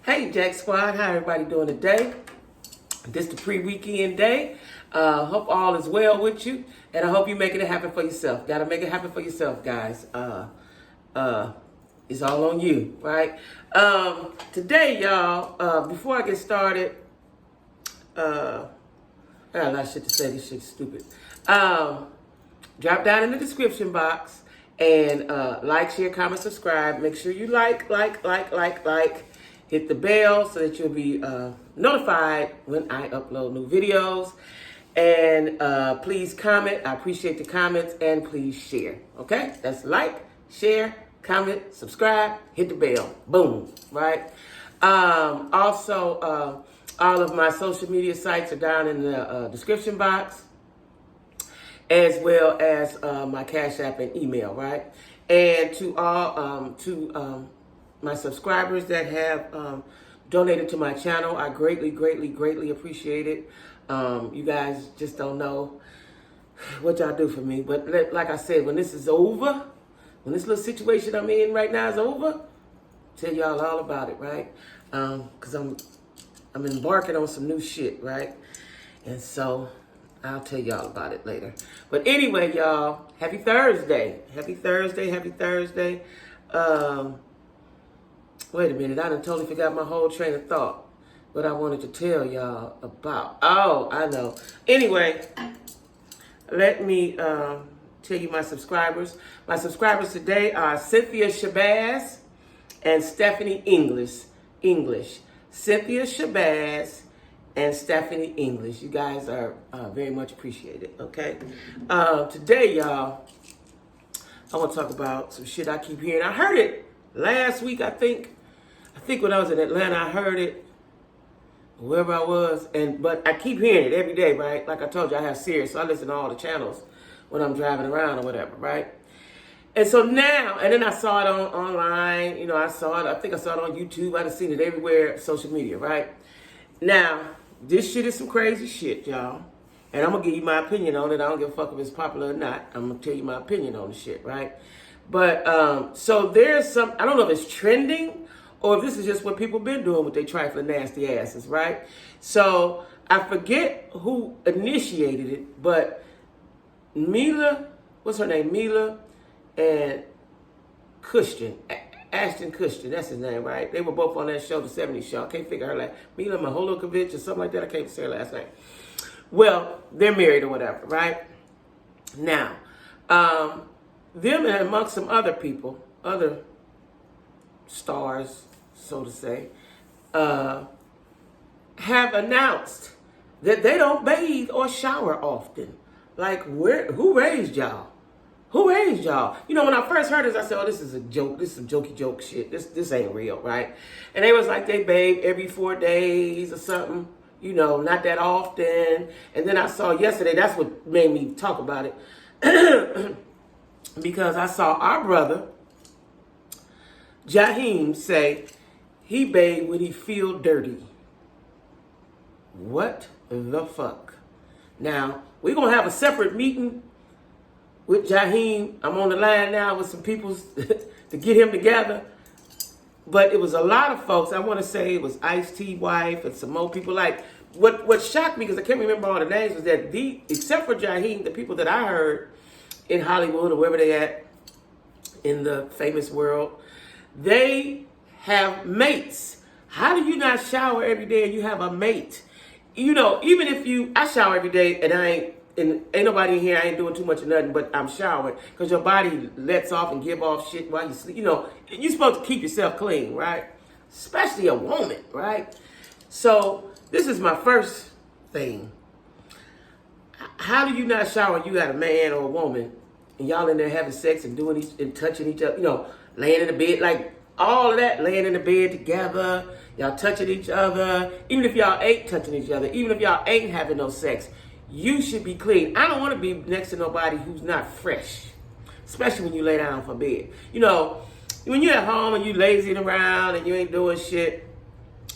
Hey, Jack Squad, how everybody doing today? This the pre-weekend day. Hope all is well with you, and I hope you're making it happen for yourself. Gotta make it happen for yourself, guys. It's all on you, right? Today, y'all, before I get started, I got a lot of shit to say. This shit's stupid. Drop down in the description box and like, share, comment, subscribe. Make sure you like. Hit the bell so that you'll be notified when I upload new videos. And please comment. I appreciate the comments. And please share. Okay? That's like, share, comment, subscribe, hit the bell. Boom. Right? Also, all of my social media sites are down in the description box, as well as my Cash App and email, right? And to all, my subscribers that have donated to my channel, I greatly appreciate it. You guys just don't know what y'all do for me. But like I said, when this is over, when this little situation I'm in right now is over, I'll tell y'all all about it, right? Because I'm embarking on some new shit, right? And so I'll tell y'all about it later. But anyway, y'all, happy Thursday. Happy Thursday. Wait a minute, I done totally forgot my whole train of thought. What I wanted to tell y'all about. Oh, I know. Anyway, let me tell you my subscribers. My subscribers today are Cynthia Shabazz and Stephanie English. Cynthia Shabazz and Stephanie English. You guys are very much appreciated, okay? Today, y'all, I want to talk about some shit I keep hearing. I heard it last week, I think when I was in Atlanta, I heard it, wherever I was, but I keep hearing it every day, right? Like I told you, I have Sirius, so I listen to all the channels when I'm driving around or whatever, right? And so now, and then I saw it online, you know, I think I saw it on YouTube, I've seen it everywhere, social media, right? Now, this shit is some crazy shit, y'all. And I'm going to give you my opinion on it. I don't give a fuck if it's popular or not. I'm going to tell you my opinion on the shit, right? But, so there's some, I don't know if it's trending or if this is just what people been doing with their trifling nasty asses, right? So I forget who initiated it, but Mila, what's her name? Mila and Cushton, Ashton Cushton, that's his name, right? They were both on that show, the 70s show. I can't figure her last. Mila Maholokovich or something like that. I can't say her last name. Well, they're married or whatever, right? Now, them and amongst some other people, other stars, so to say, have announced that they don't bathe or shower often. Like, who raised y'all? Who raised y'all? You know, when I first heard this, I said, oh, this is a joke. This is some jokey joke shit. This ain't real, right? And they was like, they bathe every 4 days or something. You know, not that often. And then I saw yesterday, that's what made me talk about it. Because I saw our brother, Jacquie, say he bathed when he feel dirty. What the fuck? Now, we're going to have a separate meeting with Jacquie. I'm on the line now with some people to get him together. But it was a lot of folks. I want to say it was Ice-T wife and some more people. Like, what shocked me, because I can't remember all the names, was that except for Jacquie, the people that I heard in Hollywood or wherever they at in the famous world, they have mates. How do you not shower every day and you have a mate? You know, even if I shower every day and ain't nobody in here, I ain't doing too much of nothing, but I'm showering, because your body lets off and give off shit while you sleep. You know, you're supposed to keep yourself clean, right? Especially a woman, right? So this is my first thing. How do you not shower when you got a man or a woman and y'all in there having sex and doing and touching each other, you know, laying in the bed, like all of that, laying in the bed together, y'all touching each other, even if y'all ain't touching each other, even if y'all ain't having no sex, you should be clean. I don't want to be next to nobody who's not fresh, especially when you lay down for bed. You know, when you're at home and you lazying around and you ain't doing shit,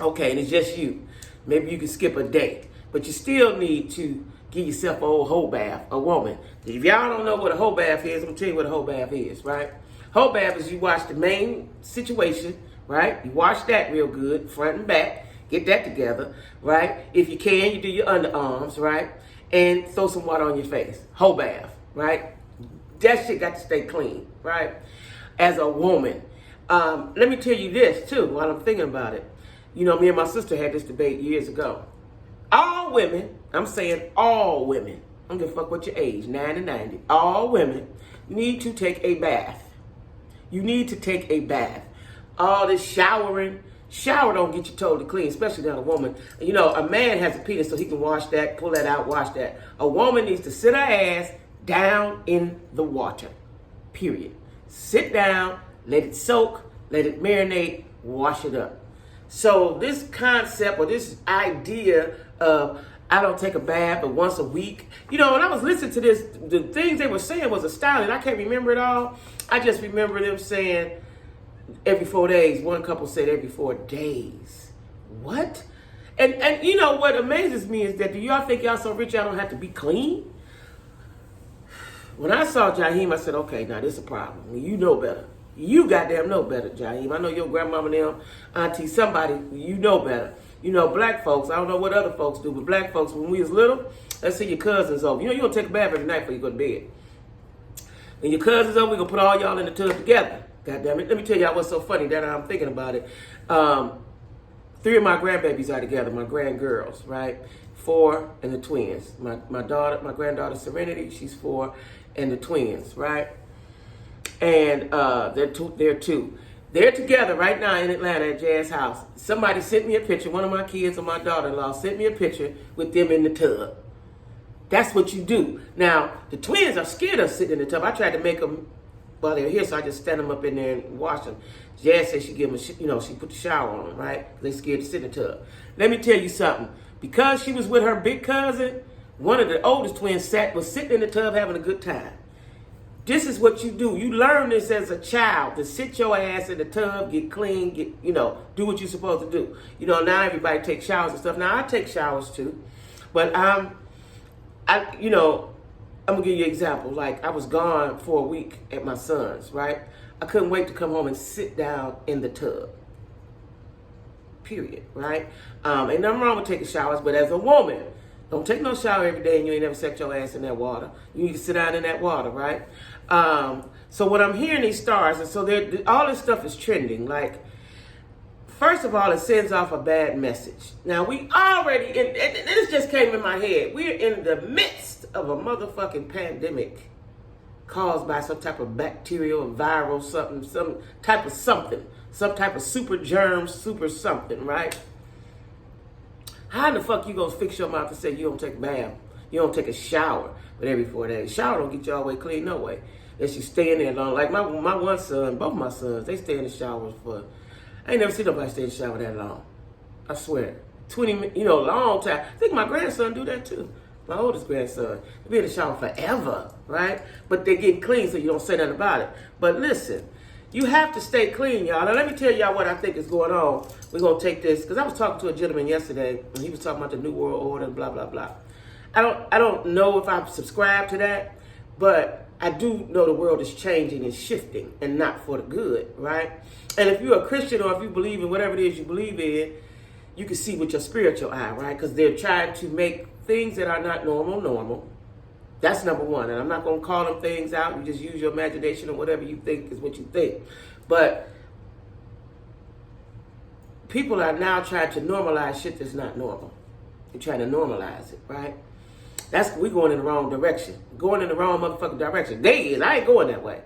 okay, and it's just you. Maybe you can skip a day, but you still need to give yourself a old whole bath, a woman. If y'all don't know what a whole bath is, I'm gonna tell you what a whole bath is, right? Whole bath is you watch the main situation right? You wash that real good, front and back. Get that together, right? If you can, you do your underarms, right? And throw some water on your face. Whole bath, right? That shit got to stay clean, right? As a woman. Let me tell you this, too, while I'm thinking about it. You know, me and my sister had this debate years ago. All women, I'm saying all women, I don't give a fuck what your age, 9 to 90, all women need to take a bath. You need to take a bath. All this showering, shower don't get you totally clean, especially not a woman. You know, a man has a penis so he can wash that, pull that out, wash that. A woman needs to sit her ass down in the water, period. Sit down, let it soak, let it marinate, wash it up. So this concept or this idea of I don't take a bath but once a week, you know, when I was listening to this, the things they were saying was astounding. I can't remember it all. I just remember them saying every 4 days. One couple said every 4 days. What? And you know what amazes me is that do y'all think y'all so rich y'all don't have to be clean? When I saw Jacquie, I said, okay, now this is a problem. You know better. You goddamn know better, Jacquie. I know your grandmama and them, auntie, somebody, you know better. You know, black folks, I don't know what other folks do, but black folks, when we was little, let's see your cousins over. You know, you don't take a bath every night before you go to bed. When your cousins over, we're going to put all y'all in the tub together. God damn it. Let me tell y'all what's so funny that I'm thinking about it. 3 of my grandbabies are together, my grandgirls, right? 4 and the twins. My daughter, my granddaughter Serenity, she's 4, and the twins, right? And they're two. They're together right now in Atlanta at Jazz House. Somebody sent me a picture. One of my kids or my daughter-in-law sent me a picture with them in the tub. That's what you do. Now, the twins are scared of sitting in the tub. I tried to make them while they're here, so I just stand them up in there and wash them. Jazz said she give them, she put the shower on them, right? They scared to sit in the tub. Let me tell you something. Because she was with her big cousin, one of the oldest twins was sitting in the tub having a good time. This is what you do. You learn this as a child, to sit your ass in the tub, get clean, do what you're supposed to do. You know, now everybody takes showers and stuff. Now, I take showers too. But I'm going to give you an example. Like, I was gone for a week at my son's, right? I couldn't wait to come home and sit down in the tub. Period, right? Ain't nothing wrong with taking showers, but as a woman, don't take no shower every day and you ain't never set your ass in that water. You need to sit down in that water, right? So what I'm hearing these stars, and so all this stuff is trending. Like, first of all, it sends off a bad message. Now, we already, and this just came in my head, we're in the midst of a motherfucking pandemic caused by some type of bacterial, viral, something, some type of super germ, super something, right? How in the fuck you gonna fix your mouth and say you don't take a bath, you don't take a shower, but every 4 days? Shower don't get you all the way clean, no way. Unless you stay in there long. Like my one son, both my sons, they stay in the showers for, I ain't never seen nobody stay in the shower that long. I swear. 20 minutes, long time. I think my grandson do that too. My oldest grandson. They be in the shower forever, right? But they get clean so you don't say nothing about it. But listen, you have to stay clean, y'all. Now, let me tell y'all what I think is going on. We're going to take this, because I was talking to a gentleman yesterday, and he was talking about the New World Order and blah, blah, blah. I don't know if I'm subscribed to that, but I do know the world is changing and shifting, and not for the good, right? And if you're a Christian or if you believe in whatever it is you believe in, you can see with your spiritual eye, right? Because they're trying to make things that are not normal. That's number one. And I'm not going to call them things out. You just use your imagination or whatever you think is what you think. But people are now trying to normalize shit that's not normal. They're trying to normalize it, right? We're going in the wrong direction. Going in the wrong motherfucking direction. I ain't going that way.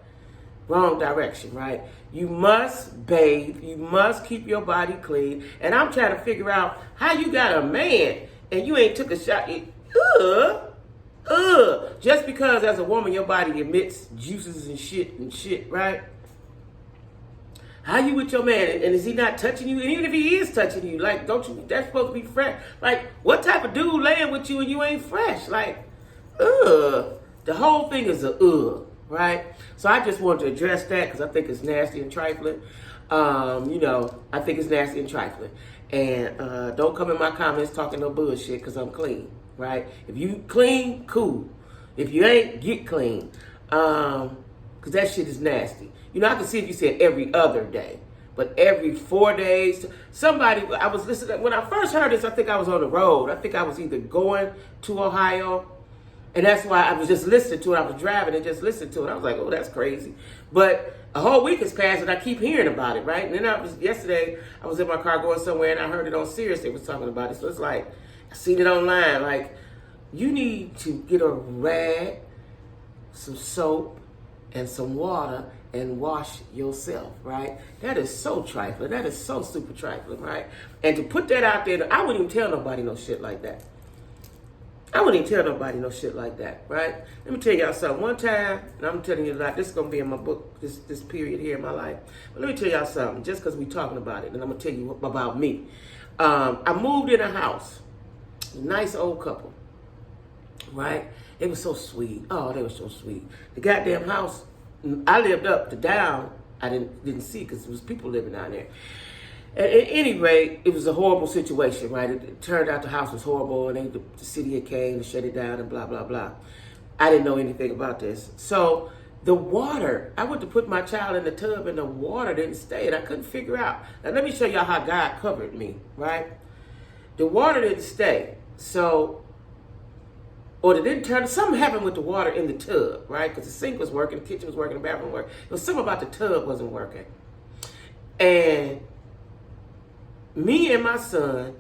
Wrong direction, right? You must bathe. You must keep your body clean. And I'm trying to figure out how you got a man and you ain't took a shot. Just because as a woman your body emits juices and shit, right? How you with your man, and is he not touching you? And even if he is touching you, like, that's supposed to be fresh. Like, what type of dude laying with you and you ain't fresh? Like, the whole thing is right? So I just wanted to address that because I think it's nasty and trifling. I think it's nasty and trifling. And don't come in my comments talking no bullshit because I'm clean, right? If you clean, cool. If you ain't, get clean. Because that shit is nasty. I can see if you said every other day. But every 4 days, somebody, I was listening, when I first heard this, I think I was on the road. I think I was either going to Ohio, and that's why I was just listening to it. I was driving and just listening to it. I was like, oh, that's crazy. But a whole week has passed, and I keep hearing about it, right? And then yesterday, I was in my car going somewhere, and I heard it on Sirius. They was talking about it. So it's like, I seen it online. Like, you need to get a rag, some soap, and some water, and wash yourself, right? That is so trifling. That is so super trifling, right? And to put that out there, I wouldn't even tell nobody no shit like that. I wouldn't even tell nobody no shit like that, right? Let me tell y'all something. One time, and I'm telling you that this is going to be in my book, this period here in my life. But let me tell y'all something, just because we're talking about it, and I'm going to tell you about me. I moved in a house, a nice old couple, right? They were so sweet. Oh, they were so sweet. The goddamn house, I lived up to down. I didn't see because there was people living down there. At any rate, it was a horrible situation, right? It turned out the house was horrible, and then the city had came to shut it down and blah, blah, blah. I didn't know anything about this. So the water, I went to put my child in the tub, and the water didn't stay, and I couldn't figure out. Now, let me show y'all how God covered me, right? The water didn't stay. So, or it didn't turn, something happened with the water in the tub, right? Because the sink was working, the kitchen was working, the bathroom was working. It was something about the tub wasn't working. And me and my son,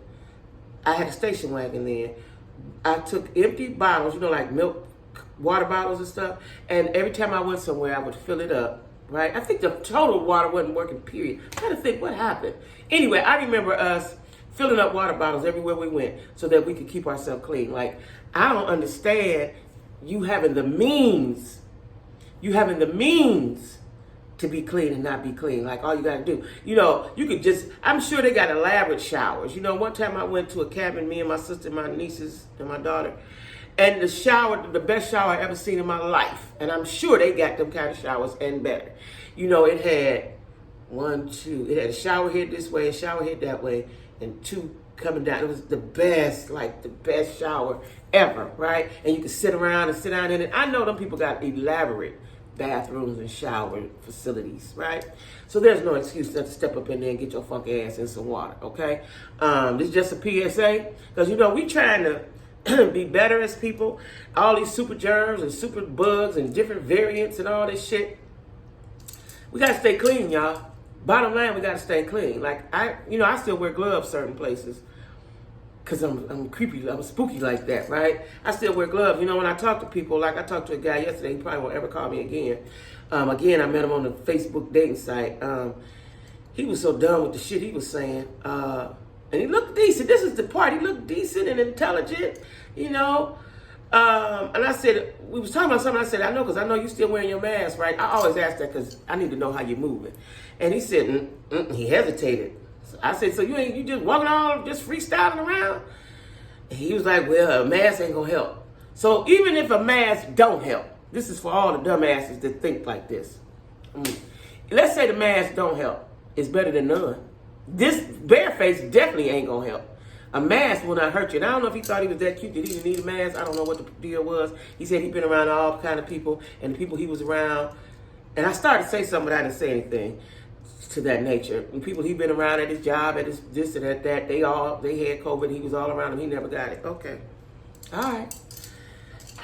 I had a station wagon then. I took empty bottles, like milk, water bottles and stuff. And every time I went somewhere, I would fill it up, right? I think the total water wasn't working, period. I'm trying to think what happened. Anyway, I remember us filling up water bottles everywhere we went so that we could keep ourselves clean. Like, I don't understand you having the means to be clean and not be clean. Like, all you got to do, you could just, I'm sure they got elaborate showers. One time I went to a cabin, me and my sister, my nieces, and my daughter, and the shower, the best shower I ever seen in my life. And I'm sure they got them kind of showers and better. It had it had a shower head this way, a shower head that way, and two coming down. It was the best shower ever, right? And you could sit around and sit down in it. I know them people got elaborate bathrooms and shower facilities, right? So there's no excuse not to step up in there and get your funky ass in some water, okay? This is just a PSA, because we trying to be better as people. All these super germs and super bugs and different variants and all this shit. We gotta stay clean, y'all. Bottom line, we gotta stay clean. Like, I still wear gloves certain places because I'm creepy, I'm spooky like that, right? I still wear gloves. When I talk to people, like I talked to a guy yesterday, he probably won't ever call me again. Again, I met him on the Facebook dating site. He was so done with the shit he was saying. And he looked decent. This is the part. He looked decent and intelligent, And I said, we was talking about something. I said, I know, because I know you still wearing your mask, right? I always ask that because I need to know how you're moving. And he said, he hesitated. So I said, so you just walking on, just freestyling around? And he was like, well, a mask ain't gonna help. So even if a mask don't help, this is for all the dumbasses that think like this. Let's say the mask don't help. It's better than none. This bareface definitely ain't gonna help. A mask will not hurt you. And I don't know if he thought he was that cute that he didn't need a mask. I don't know what the deal was. He said he'd been around all kind of people, and the people he was around. And I started to say something, but I didn't say anything to that nature. And people he'd been around at his job, at his this and at that, they had COVID. He was all around them. He never got it. Okay. All right.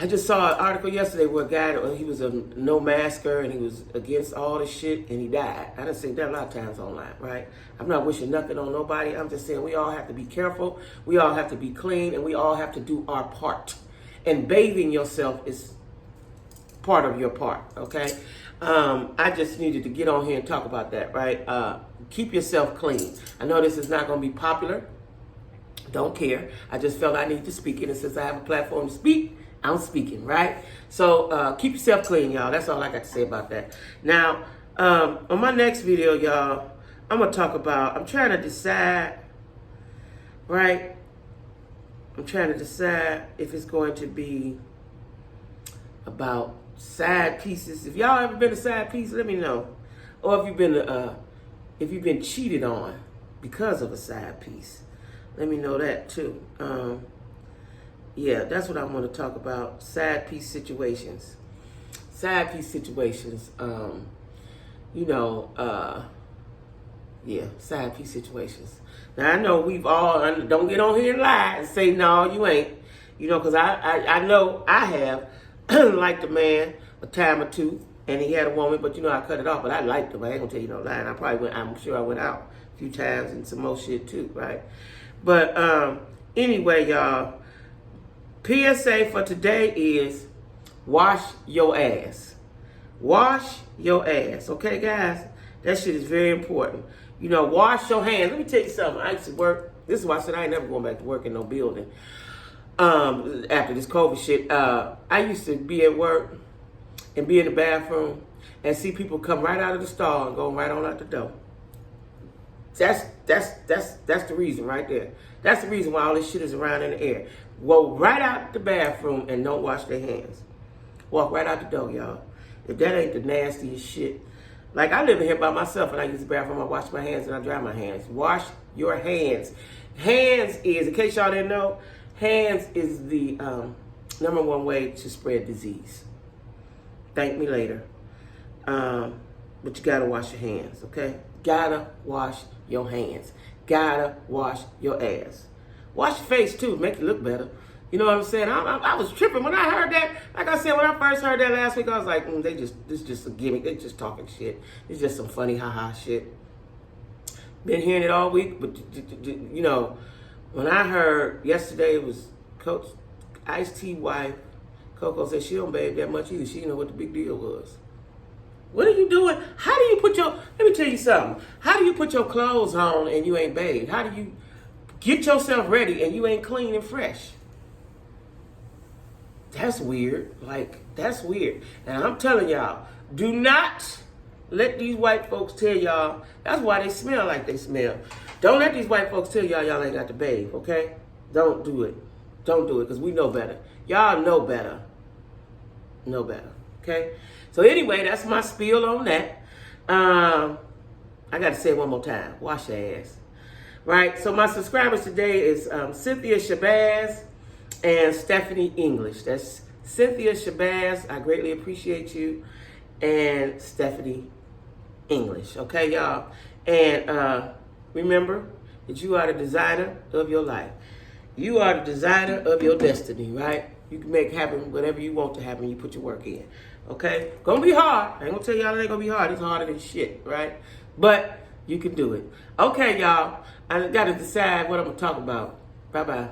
I just saw an article yesterday where a guy, he was a no masker and he was against all this shit and he died. I done seen that a lot of times online, right? I'm not wishing nothing on nobody. I'm just saying we all have to be careful. We all have to be clean, and we all have to do our part. And bathing yourself is part of your part, okay? I just needed to get on here and talk about that, right? Keep yourself clean. I know this is not going to be popular. Don't care. I just felt I need to speak it, and since I have a platform to speak, I'm speaking, right? So keep yourself clean, y'all. That's all I got to say about that. Now, on my next video, y'all, I'm going to talk about, I'm trying to decide, right? I'm trying to decide if it's going to be about side pieces. If y'all ever been a side piece, let me know. Or if you've been cheated on because of a side piece, let me know that too. Yeah, that's what I want to talk about. Side piece situations. Side piece situations. Yeah, side piece situations. Now, I know we've all, don't get on here and lie and say, no, you ain't. You know, because I know I have liked a man a time or two, and he had a woman, but you know, I cut it off, but I liked him. I ain't gonna tell you no lie. And I'm sure I went out a few times and some more shit too, right? But anyway, y'all, PSA for today is wash your ass. Wash your ass, okay, guys? That shit is very important. You know, wash your hands. Let me tell you something. I used to work. This is why I said I ain't never going back to work in no building. After this COVID shit, I used to be at work and be in the bathroom and see people come right out of the stall and go right on out the door. That's the reason right there. That's the reason why all this shit is around in the air. Go right out the bathroom and don't wash their hands. Walk right out the door, y'all. If that ain't the nastiest shit. Like, I live in here by myself and I use the bathroom, I wash my hands and I dry my hands. Wash your hands. Hands is, in case y'all didn't know, hands is the number one way to spread disease. Thank me later. But you gotta wash your hands, okay? Gotta wash your hands. Gotta wash your ass. Wash your face too, make it look better. You know what I'm saying? I was tripping when I heard that. Like I said, when I first heard that last week, I was like, this is just a gimmick. They just talking shit. It's just some funny ha-ha shit. Been hearing it all week, but you know, when I heard yesterday, it was Coach Ice-T wife, Coco said she don't bathe that much either. She didn't know what the big deal was. What are you doing? How do you put your, let me tell you something. How do you put your clothes on and you ain't bathed? How do you get yourself ready and you ain't clean and fresh? That's weird. Like, that's weird. And I'm telling y'all, do not let these white folks tell y'all, that's why they smell like they smell. Don't let these white folks tell y'all y'all ain't got to bathe, okay? Don't do it. Don't do it, because we know better. Y'all know better. Know better, okay? So anyway, that's my spiel on that. I got to say it one more time. Wash your ass. Right? So my subscribers today is Cynthia Shabazz and Stephanie English. That's Cynthia Shabazz. I greatly appreciate you. And Stephanie English. Okay, y'all? And remember that you are the designer of your life. You are the designer of your destiny, right? You can make happen whatever you want to happen. You put your work in. Okay? Gonna be hard. I ain't gonna tell y'all it ain't gonna be hard. It's harder than shit, right? But you can do it. Okay, y'all. I gotta decide what I'm gonna talk about. Bye-bye.